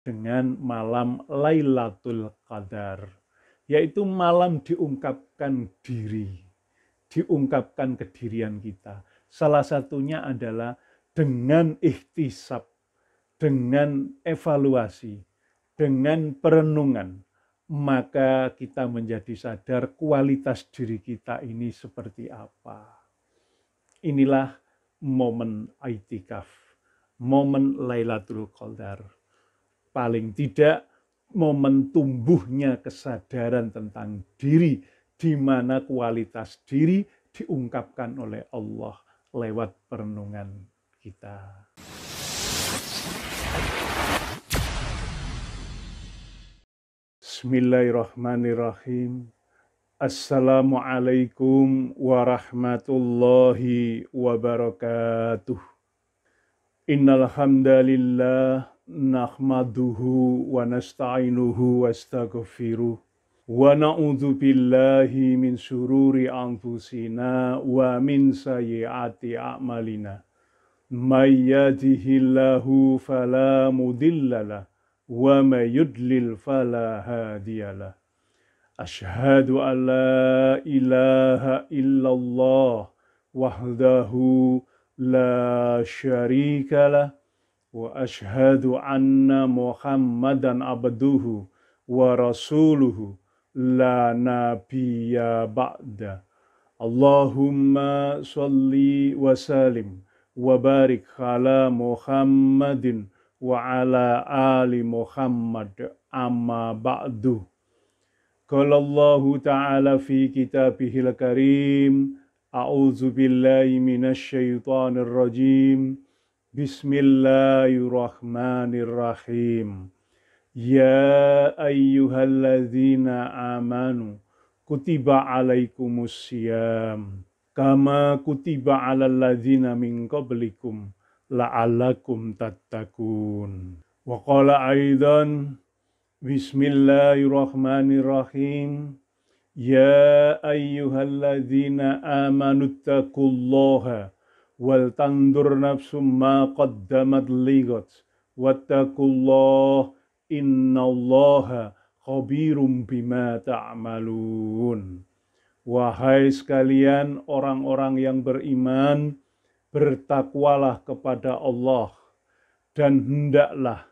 dengan malam Lailatul Qadar, yaitu malam diungkapkan diri, diungkapkan kedirian kita. Salah satunya adalah dengan ihtisab, dengan evaluasi, dengan perenungan, maka kita menjadi sadar kualitas diri kita ini seperti apa. Inilah momen i'tikaf, momen Lailatul Qadar. Paling tidak momen tumbuhnya kesadaran tentang diri, di mana kualitas diri diungkapkan oleh Allah lewat perenungan kita. Bismillahirrahmanirrahim. Assalamualaikum warahmatullahi wabarakatuh. Innal hamdalillah nahmaduhu wa nasta'inuhu wa astaghfiruh wa na'udzu billahi min syururi anfusina wa min sayyiati a'malina. May yahdihillahu fala mudhillalah wa may yudlil fala hadiyalah. Asyhadu an la ilaha illallah wahdahu la syarikalah wa asyhadu anna Muhammadan abduhu wa rasuluhu la nabiyya ba'da. Allahumma sholli wa salim wa barik ala Muhammadin wa ala ali Muhammad amma ba'du. Qala Allah ta'ala fi kitabihil karim, a'udzu billahi minasy syaithanir rajim. Bismillahirrahmanirrahim. Ya ayyuhalladzina amanu kutiba alaikumus syiyam kama kutiba alal ladzina min qablikum la'allakum tattaqun. Wa qala aidan Bismillahirrahmanirrahim. Ya ayyuhalladzina amanu taqullaha wal tandur nafsum ma qaddamat ligat wattaqullah innallaha khabirum bima ta'malun. Wahai sekalian orang-orang yang beriman, bertakwalah kepada Allah dan hendaklah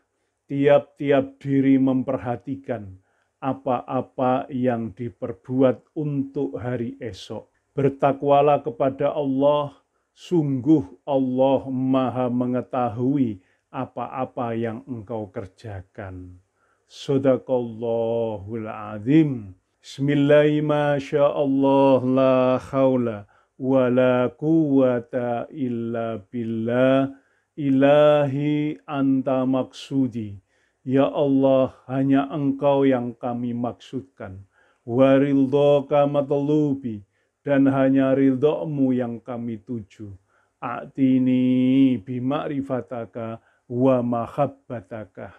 tiap-tiap diri memperhatikan apa-apa yang diperbuat untuk hari esok. Bertakwalah kepada Allah, sungguh Allah Maha mengetahui apa-apa yang engkau kerjakan. Shadaqallahul azim. Bismillahirrahmanirrahim. Masyaallah la haula wa la quwwata illa billah. Ilahi anta maksudi. Ya Allah, hanya engkau yang kami maksudkan. Wa ridhoka matlubi, dan hanya ridhomu yang kami tuju. A'tini bima'rifataka wa mahabbataka.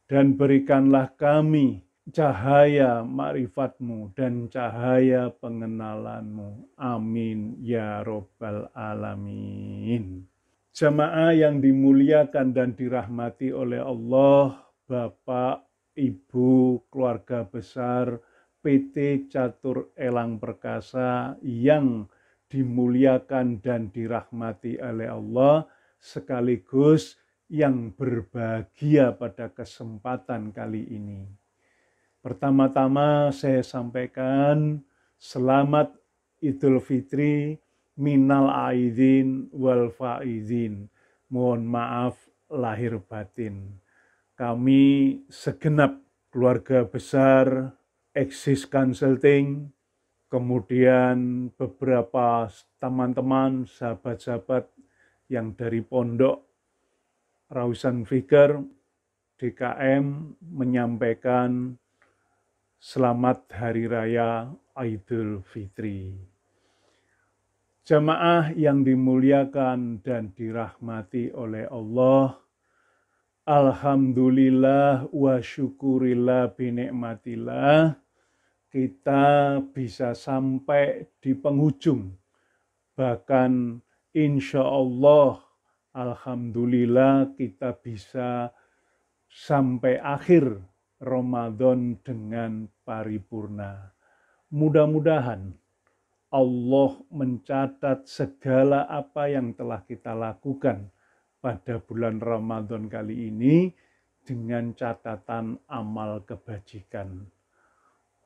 Dan berikanlah kami cahaya ma'rifatmu dan cahaya pengenalanmu. Amin ya Rabbal Alamin. Jamaah yang dimuliakan dan dirahmati oleh Allah, Bapak, Ibu, keluarga besar PT Catur Elang Perkasa yang dimuliakan dan dirahmati oleh Allah, sekaligus yang berbahagia pada kesempatan kali ini. Pertama-tama saya sampaikan selamat Idul Fitri minal aidin wal faizin. Mohon maaf lahir batin. Kami segenap keluarga besar Axis Consulting, kemudian beberapa teman-teman, sahabat-sahabat yang dari pondok Rausan Fikr DKM menyampaikan selamat Hari Raya Idul Fitri. Jamaah yang dimuliakan dan dirahmati oleh Allah, alhamdulillah wa syukurillah binikmatillah, kita bisa sampai di penghujung. Bahkan insya Allah, alhamdulillah kita bisa sampai akhir Ramadan dengan paripurna. Mudah-mudahan Allah mencatat segala apa yang telah kita lakukan pada bulan Ramadan kali ini dengan catatan amal kebajikan.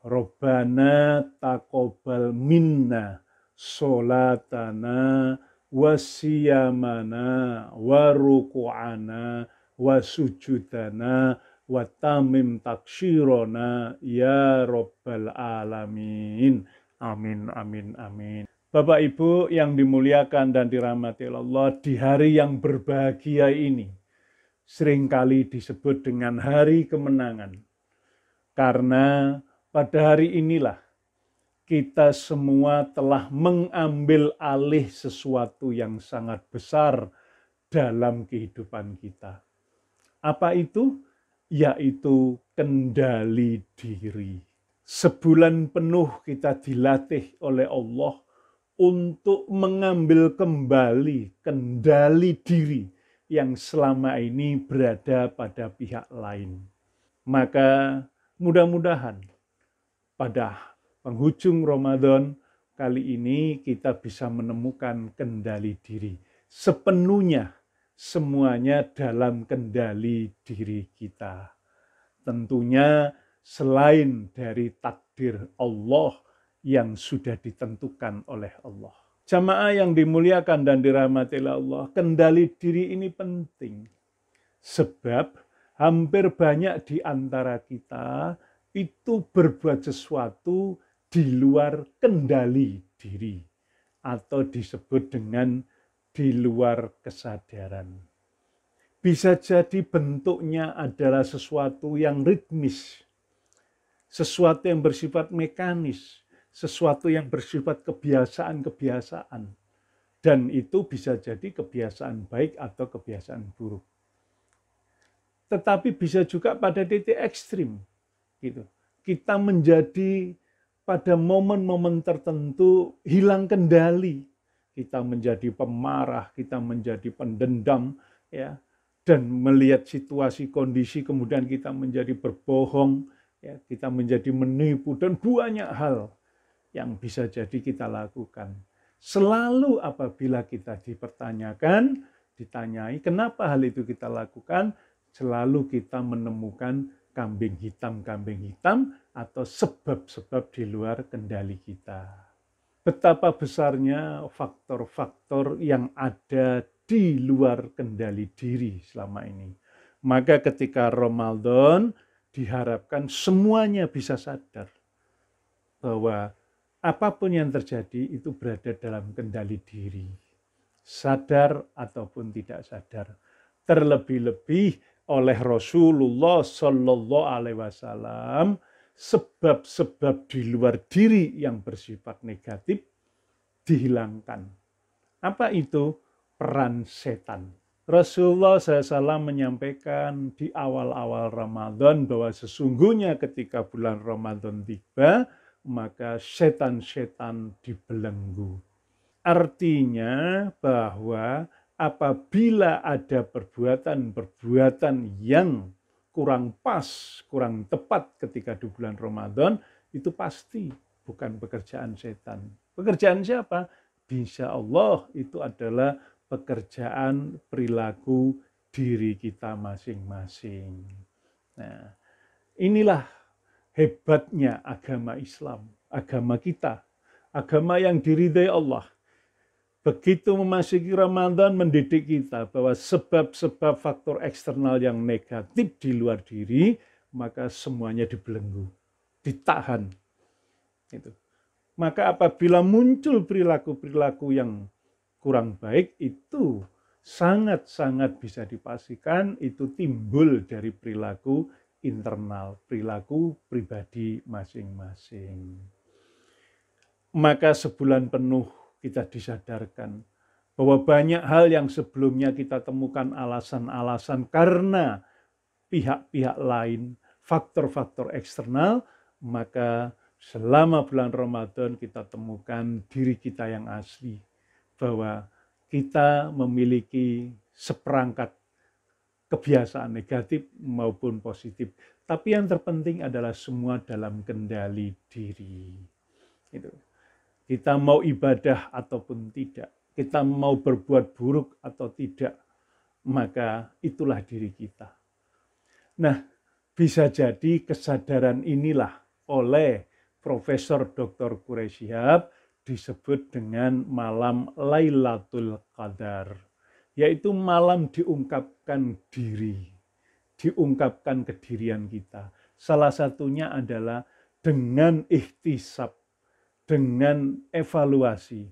Robbana taqabbal minna sholatana wasiyamana waruku'ana wasujudana watamim taksyirona ya Rabbal alamin. Amin, amin, amin. Bapak Ibu yang dimuliakan dan dirahmati Allah, di hari yang berbahagia ini seringkali disebut dengan hari kemenangan. Karena pada hari inilah kita semua telah mengambil alih sesuatu yang sangat besar dalam kehidupan kita. Apa itu? Yaitu kendali diri. Sebulan penuh kita dilatih oleh Allah untuk mengambil kembali kendali diri yang selama ini berada pada pihak lain. Maka mudah-mudahan pada penghujung Ramadan kali ini kita bisa menemukan kendali diri. Sepenuhnya semuanya dalam kendali diri kita. Tentunya selain dari takdir Allah yang sudah ditentukan oleh Allah. Jamaah yang dimuliakan dan dirahmati Allah, kendali diri ini penting. Sebab hampir banyak di antara kita itu berbuat sesuatu di luar kendali diri atau disebut dengan di luar kesadaran. Bisa jadi bentuknya adalah sesuatu yang ritmis, sesuatu yang bersifat mekanis, sesuatu yang bersifat kebiasaan-kebiasaan. Dan itu bisa jadi kebiasaan baik atau kebiasaan buruk. Tetapi bisa juga pada titik ekstrim. Gitu. Kita menjadi pada momen-momen tertentu hilang kendali. Kita menjadi pemarah, kita menjadi pendendam, ya, dan melihat situasi kondisi kemudian kita menjadi berbohong, ya, kita menjadi menipu dan banyak hal yang bisa jadi kita lakukan. Selalu apabila kita dipertanyakan, ditanyai kenapa hal itu kita lakukan, selalu kita menemukan kambing hitam atau sebab-sebab di luar kendali kita. Betapa besarnya faktor-faktor yang ada di luar kendali diri selama ini. Maka ketika Ramadan diharapkan semuanya bisa sadar bahwa apapun yang terjadi itu berada dalam kendali diri. Sadar ataupun tidak sadar. Terlebih-lebih oleh Rasulullah Shallallahu Alaihi Wasallam, sebab-sebab di luar diri yang bersifat negatif dihilangkan. Apa itu? Peran setan. Rasulullah SAW menyampaikan di awal-awal Ramadan bahwa sesungguhnya ketika bulan Ramadan tiba, maka setan-setan dibelenggu. Artinya bahwa apabila ada perbuatan-perbuatan yang kurang pas, kurang tepat ketika di bulan Ramadan, itu pasti bukan pekerjaan setan. Pekerjaan siapa? Insya Allah itu adalah pekerjaan perilaku diri kita masing-masing. Nah, inilah hebatnya agama Islam, agama kita, agama yang diridhai Allah. Begitu memasuki Ramadan mendidik kita bahwa sebab-sebab faktor eksternal yang negatif di luar diri, maka semuanya dibelenggu, ditahan. Itu. Maka apabila muncul perilaku-perilaku yang kurang baik, itu sangat-sangat bisa dipastikan itu timbul dari perilaku internal, perilaku pribadi masing-masing. Maka sebulan penuh kita disadarkan bahwa banyak hal yang sebelumnya kita temukan alasan-alasan karena pihak-pihak lain, faktor-faktor eksternal, maka selama bulan Ramadan kita temukan diri kita yang asli, bahwa kita memiliki seperangkat kebiasaan negatif maupun positif. Tapi yang terpenting adalah semua dalam kendali diri. Gitu. Kita mau ibadah ataupun tidak, kita mau berbuat buruk atau tidak, maka itulah diri kita. Nah, bisa jadi kesadaran inilah oleh Profesor Dr. Quraish Shihab disebut dengan malam Lailatul Qadar, yaitu malam diungkapkan diri, diungkapkan kedirian kita. Salah satunya adalah dengan ihtisab, dengan evaluasi,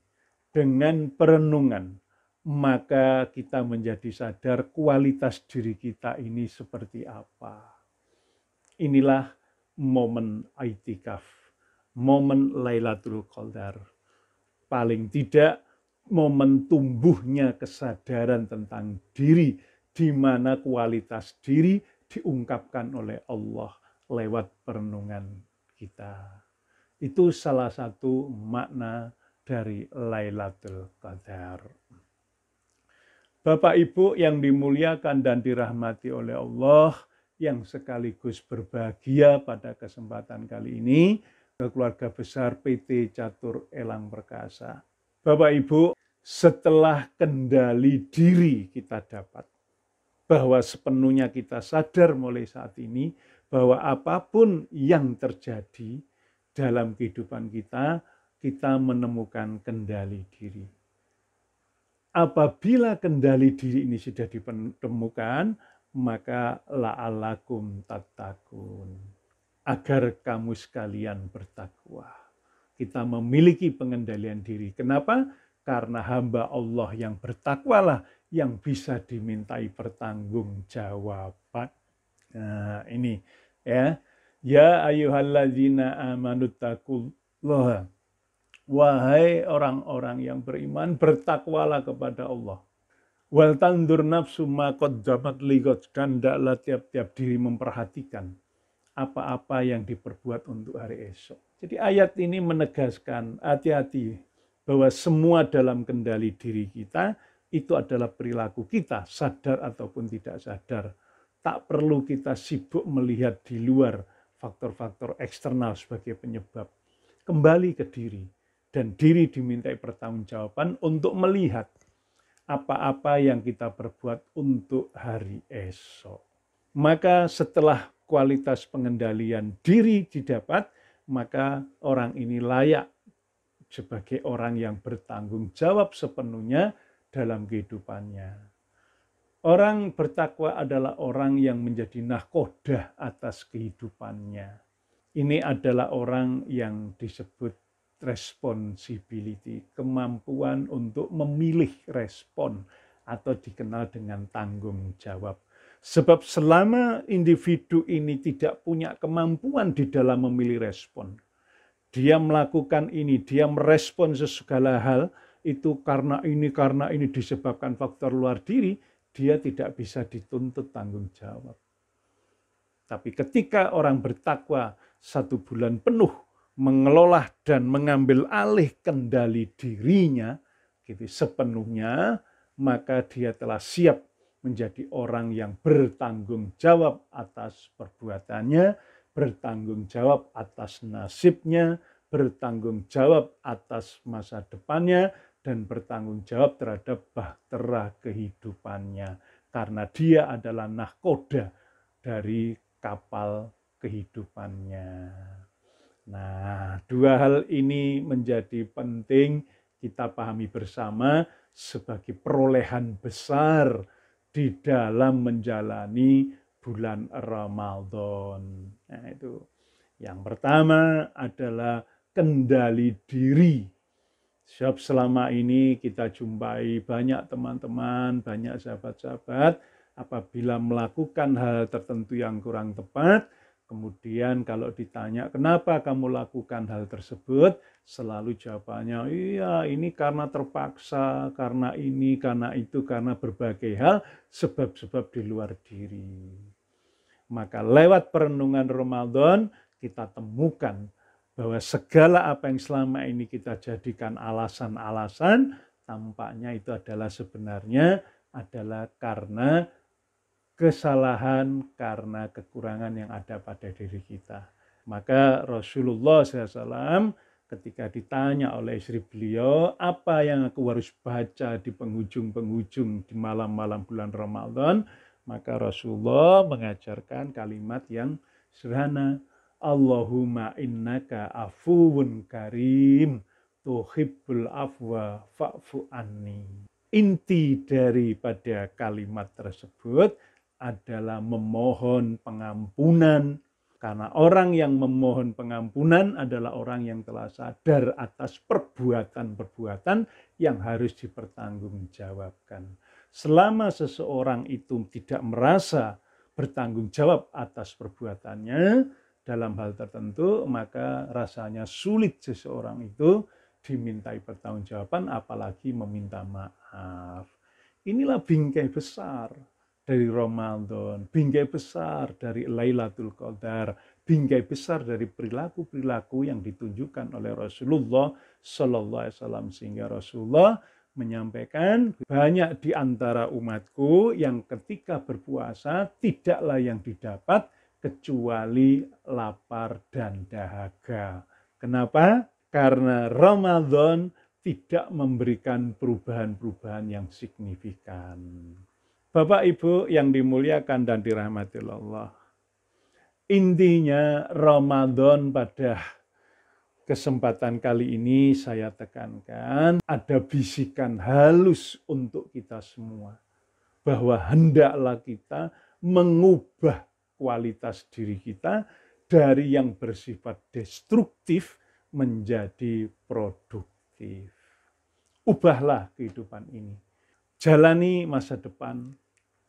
dengan perenungan, maka kita menjadi sadar kualitas diri kita ini seperti apa. Inilah momen i'tikaf, momen Lailatul Qadar. Paling tidak momen tumbuhnya kesadaran tentang diri, di mana kualitas diri diungkapkan oleh Allah lewat perenungan kita. Itu salah satu makna dari Lailatul Qadar. Bapak Ibu yang dimuliakan dan dirahmati oleh Allah, yang sekaligus berbahagia pada kesempatan kali ini, keluarga besar PT Catur Elang Perkasa. Bapak Ibu, setelah kendali diri kita dapat, bahwa sepenuhnya kita sadar mulai saat ini, bahwa apapun yang terjadi dalam kehidupan kita, kita menemukan kendali diri. Apabila kendali diri ini sudah ditemukan, maka la'alakum tattaqun, agar kamu sekalian bertakwa. Kita memiliki pengendalian diri. Kenapa? Karena hamba Allah yang bertakwalah yang bisa dimintai pertanggungjawaban. Nah, ini ya. Ya ayyuhalladzina amanu taqullaha. Wahai orang-orang yang beriman, bertakwalah kepada Allah. Wal tandur nafsu ma qaddamat lighad, dan hendaklah tiap-tiap diri memperhatikan apa-apa yang diperbuat untuk hari esok. Jadi ayat ini menegaskan hati-hati bahwa semua dalam kendali diri kita, itu adalah perilaku kita, sadar ataupun tidak sadar. Tak perlu kita sibuk melihat di luar faktor-faktor eksternal sebagai penyebab. Kembali ke diri, dan diri dimintai pertanggungjawaban untuk melihat apa-apa yang kita perbuat untuk hari esok. Maka setelah kualitas pengendalian diri didapat, maka orang ini layak sebagai orang yang bertanggung jawab sepenuhnya dalam kehidupannya. Orang bertakwa adalah orang yang menjadi nahkodah atas kehidupannya. Ini adalah orang yang disebut responsibility, kemampuan untuk memilih respon atau dikenal dengan tanggung jawab. Sebab selama individu ini tidak punya kemampuan di dalam memilih respon, dia melakukan ini, dia merespon segala hal, itu karena ini disebabkan faktor luar diri, dia tidak bisa dituntut tanggung jawab. Tapi ketika orang bertakwa 1 bulan penuh mengelola dan mengambil alih kendali dirinya gitu sepenuhnya, maka dia telah siap menjadi orang yang bertanggung jawab atas perbuatannya, bertanggung jawab atas nasibnya, bertanggung jawab atas masa depannya, dan bertanggung jawab terhadap bahtera kehidupannya. Karena dia adalah nahkoda dari kapal kehidupannya. Nah, 2 hal ini menjadi penting kita pahami bersama sebagai perolehan besar di dalam menjalani bulan Ramadan. Nah, itu. Yang pertama adalah kendali diri. Sebab selama ini kita jumpai banyak teman-teman, banyak sahabat-sahabat, apabila melakukan hal tertentu yang kurang tepat, kemudian kalau ditanya kenapa kamu lakukan hal tersebut, selalu jawabannya, iya ini karena terpaksa, karena ini, karena itu, karena berbagai hal, sebab-sebab di luar diri. Maka lewat perenungan Ramadan, kita temukan bahwa segala apa yang selama ini kita jadikan alasan-alasan, tampaknya itu adalah sebenarnya adalah karena kesalahan karena kekurangan yang ada pada diri kita. Maka Rasulullah SAW ketika ditanya oleh istri beliau, apa yang aku harus baca di penghujung-penghujung di malam-malam bulan Ramadan, maka Rasulullah mengajarkan kalimat yang sederhana, Allahumma innaka afuwun karim tuhibbul afwa fa'fu anni. Inti daripada kalimat tersebut adalah memohon pengampunan, karena orang yang memohon pengampunan adalah orang yang telah sadar atas perbuatan-perbuatan yang harus dipertanggungjawabkan. Selama seseorang itu tidak merasa bertanggung jawab atas perbuatannya dalam hal tertentu, maka rasanya sulit seseorang itu dimintai pertanggungjawaban, apalagi meminta maaf. Inilah bingkai besar dari Ramadan, bingkai besar dari Lailatul Qadar, bingkai besar dari perilaku-perilaku yang ditunjukkan oleh Rasulullah Sallallahu Alaihi Wasallam, sehingga Rasulullah menyampaikan banyak di antara umatku yang ketika berpuasa tidaklah yang didapat kecuali lapar dan dahaga. Kenapa? Karena Ramadan tidak memberikan perubahan-perubahan yang signifikan. Bapak Ibu yang dimuliakan dan dirahmati Allah, intinya Ramadan pada kesempatan kali ini saya tekankan, ada bisikan halus untuk kita semua, bahwa hendaklah kita mengubah kualitas diri kita dari yang bersifat destruktif menjadi produktif. Ubahlah kehidupan ini. Jalani masa depan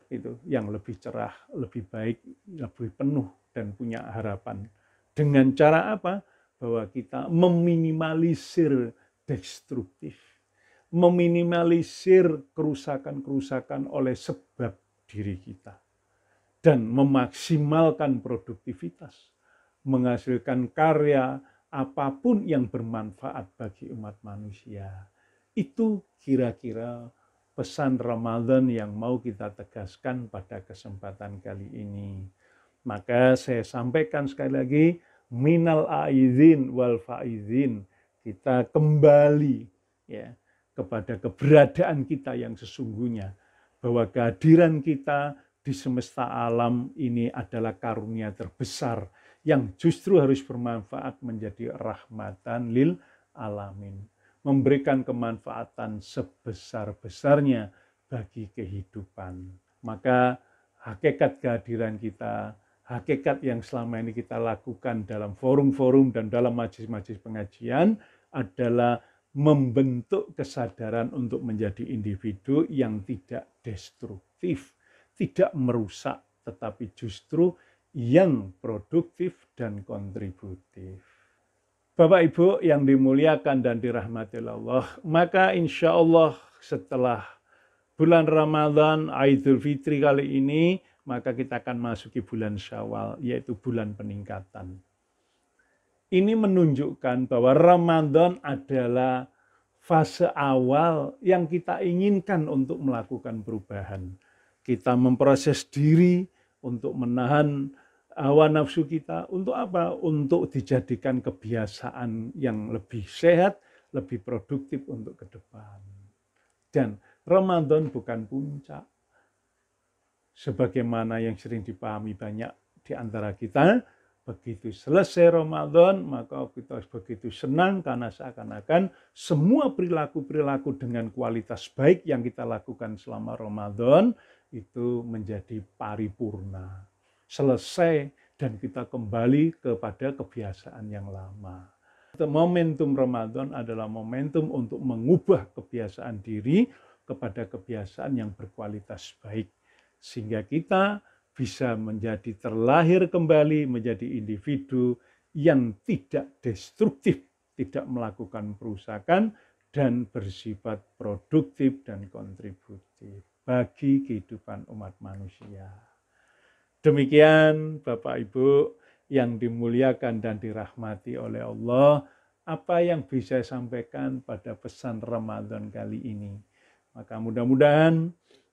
itu yang lebih cerah, lebih baik, lebih penuh dan punya harapan. Dengan cara apa? Bahwa kita meminimalisir destruktif, meminimalisir kerusakan-kerusakan oleh sebab diri kita, dan memaksimalkan produktivitas, menghasilkan karya apapun yang bermanfaat bagi umat manusia. Itu kira-kira pesan Ramadan yang mau kita tegaskan pada kesempatan kali ini. Maka saya sampaikan sekali lagi, minal aizin wal faizin, kita kembali ya kepada keberadaan kita yang sesungguhnya, bahwa kehadiran kita di semesta alam ini adalah karunia terbesar yang justru harus bermanfaat menjadi rahmatan lil alamin, memberikan kemanfaatan sebesar-besarnya bagi kehidupan. Maka hakikat kehadiran kita, hakikat yang selama ini kita lakukan dalam forum-forum dan dalam majelis-majelis pengajian adalah membentuk kesadaran untuk menjadi individu yang tidak destruktif, tidak merusak, tetapi justru yang produktif dan kontributif. Bapak Ibu yang dimuliakan dan dirahmati Allah, maka insya Allah setelah bulan Ramadan, Idul Fitri kali ini, maka kita akan masuki bulan Syawal, yaitu bulan peningkatan. Ini menunjukkan bahwa Ramadan adalah fase awal yang kita inginkan untuk melakukan perubahan. Kita memproses diri untuk menahan hawa nafsu kita. Untuk apa? Untuk dijadikan kebiasaan yang lebih sehat, lebih produktif untuk ke depan. Dan Ramadan bukan puncak. Sebagaimana yang sering dipahami banyak di antara kita, begitu selesai Ramadan, maka kita begitu senang karena seakan-akan semua perilaku-perilaku dengan kualitas baik yang kita lakukan selama Ramadan itu menjadi paripurna. Selesai dan kita kembali kepada kebiasaan yang lama. Momentum Ramadan adalah momentum untuk mengubah kebiasaan diri kepada kebiasaan yang berkualitas baik. Sehingga kita bisa menjadi terlahir kembali menjadi individu yang tidak destruktif, tidak melakukan perusakan, dan bersifat produktif dan kontributif bagi kehidupan umat manusia. Demikian Bapak Ibu yang dimuliakan dan dirahmati oleh Allah, apa yang bisa saya sampaikan pada pesan Ramadan kali ini. Maka mudah-mudahan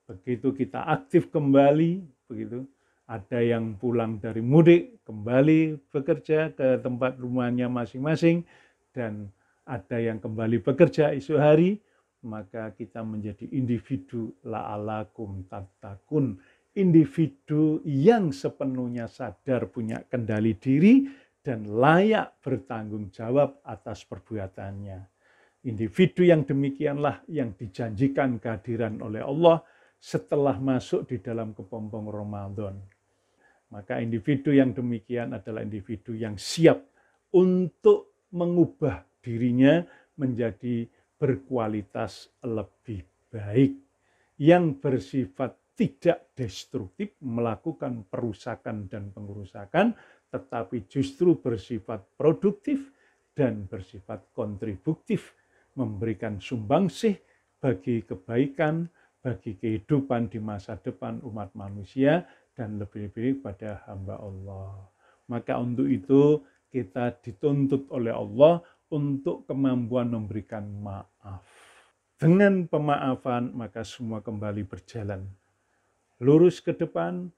begitu kita aktif kembali begitu. Ada yang pulang dari mudik, kembali bekerja ke tempat rumahnya masing-masing, dan ada yang kembali bekerja esok hari, maka kita menjadi individu la'alakum tattaqun, individu yang sepenuhnya sadar punya kendali diri dan layak bertanggung jawab atas perbuatannya. Individu yang demikianlah yang dijanjikan kehadiran oleh Allah setelah masuk di dalam kepompong Ramadan. Maka individu yang demikian adalah individu yang siap untuk mengubah dirinya menjadi berkualitas lebih baik, yang bersifat tidak destruktif, melakukan perusakan dan pengerusakan, tetapi justru bersifat produktif dan bersifat kontributif, memberikan sumbangsih bagi kebaikan, bagi kehidupan di masa depan umat manusia, dan lebih-lebih pada hamba Allah. Maka untuk itu kita dituntut oleh Allah untuk kemampuan memberikan maaf. Dengan pemaafan maka semua kembali berjalan lurus ke depan,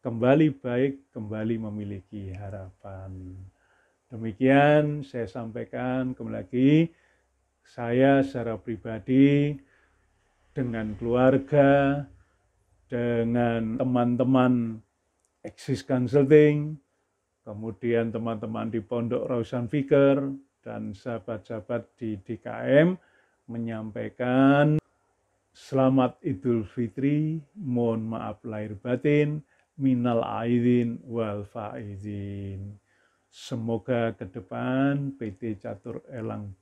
kembali baik, kembali memiliki harapan. Demikian saya sampaikan kembali lagi, saya secara pribadi dengan keluarga, dengan teman-teman Axis Consulting, kemudian teman-teman di Pondok Rausan Fikir, dan sahabat-sahabat di DKM menyampaikan selamat Idul Fitri, mohon maaf lahir batin, minal aidin wal faizin. Semoga ke depan PT Catur Elang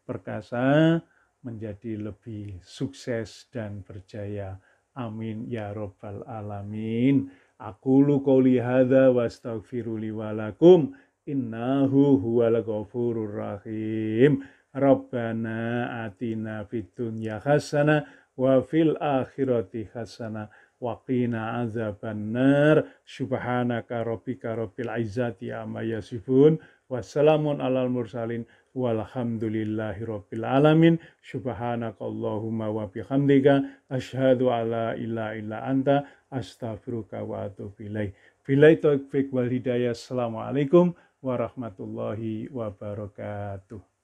Perkasa menjadi lebih sukses dan berjaya. Amin ya rabbal alamin. Aqulu qouli hadza wa astaghfiru li wa lakum innahu huwal ghafurur rahim. Rabbana atina fid dunya hasanah wa fil akhirati hasanah wa qina azabannar. Subhanaka rabbika rabbil izzati amma yasifun. Wassalamun alal mursalin. Walhamdulillahi rabbil alamin. Subhanakallahumma wa bihamdika asyhadu alla ilaha illa anta astaghfiruka wa atubu ilaik. Billahi taufiq wal hidayah. Assalamualaikum warahmatullahi wabarakatuh.